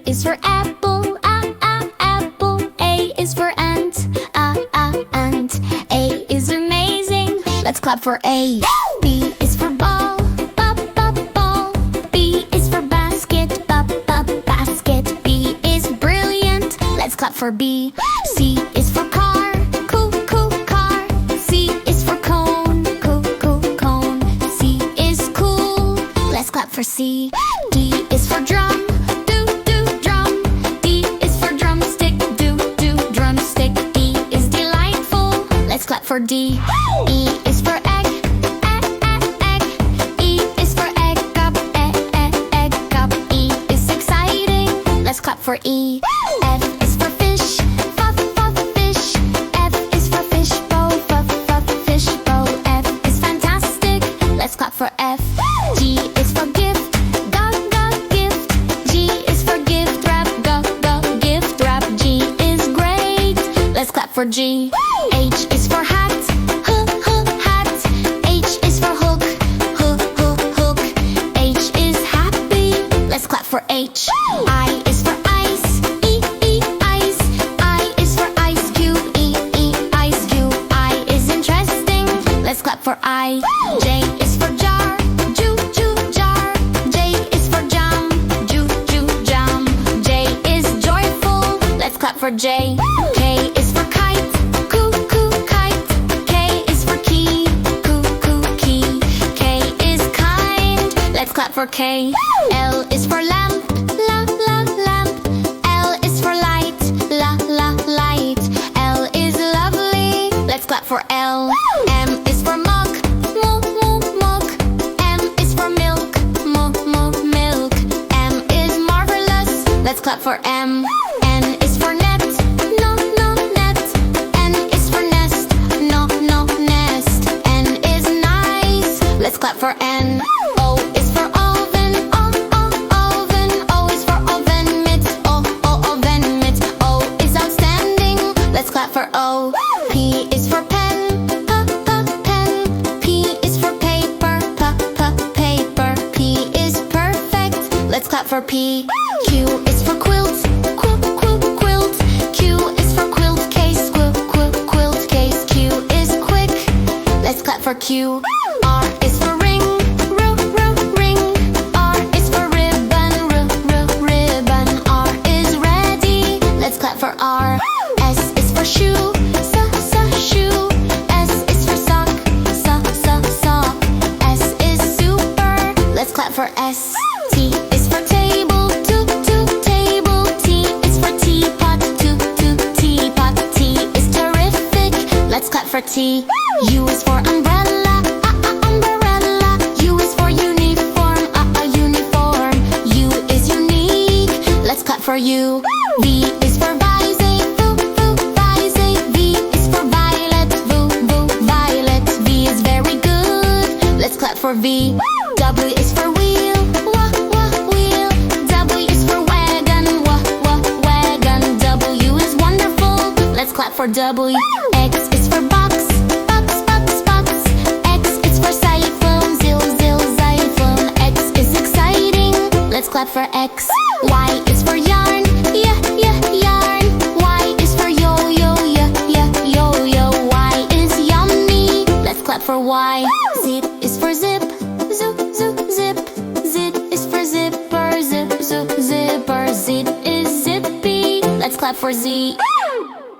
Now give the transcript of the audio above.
is for apple, apple. A is for ant, ant. A is amazing, let's clap for A. B is for ball, ball. B is for basket, basket. B is brilliant, let's clap for B. C is for car, cool, car. C is for cone, cone. C is cool, let's clap for C. D is for drum, drum. D is for drumstick, drumstick. E is delightful, let's clap for D. E is for egg, egg. E is for egg cup, egg cup. E is exciting, let's clap for E. F is for fish, fish. F is for fishbowl, fishbowl. F is fantastic, let's clap for F. G is for gift, gift. G is for gift wrap, gift wrap. G is great, let's clap for G. H is for hat, hat. H is for hook, hook. H is happy, let's clap for H. I is for ice, ice. I is for ice cube, ice cube. I is interesting, let's clap for I. J is for jar, jar. J is for jam, jam. J is joyful, let's clap for J. K is for kite, kite. K is for key, key. K is kind, let's clap for K. L is for lamp, lamp. L is for light, light. L is lovely, let's clap for L. M is for mug, mug. M is for milk, milk. M is marvelous, let's clap for M. N is for net, net. N is for nest, nest. N is nice, let's clap for N. O is for oven, oven. O is for oven mitt, O is outstanding, let's clap for O. P is for pen, pen. P is for paper, paper. P is perfect, let's clap for P. Q is for quilt, quilt. Q is for quilt case, quilt case. Q is quick, let's clap for Q. R is for ring, ring. R is for ribbon, ribbon. R is ready, let's clap for R. S is for shoe, shoe. S is for sock, sock. S is super, let's clap for S. T is for table, table. T is for teapot, teapot. T is terrific, let's clap for T. U is for umbrella, umbrella. U is for uniform, uniform. U is unique, let's clap for U. V is for vise, vise. V is for violet, violet. V is very good, let's clap for V. W is for wheel, wheel. W is for wagon, wagon. W is wonderful, let's clap for W. X is for box, box. X is for xylophone, xylophone. X is exciting, let's clap for X. Y is for yarn, yarn. Y is for yo-yo, yo-yo. Y is yummy, let's clap for Y. Z is for zip, zip. Z is for zipper, zipper. Z is zippy, let's clap for Z.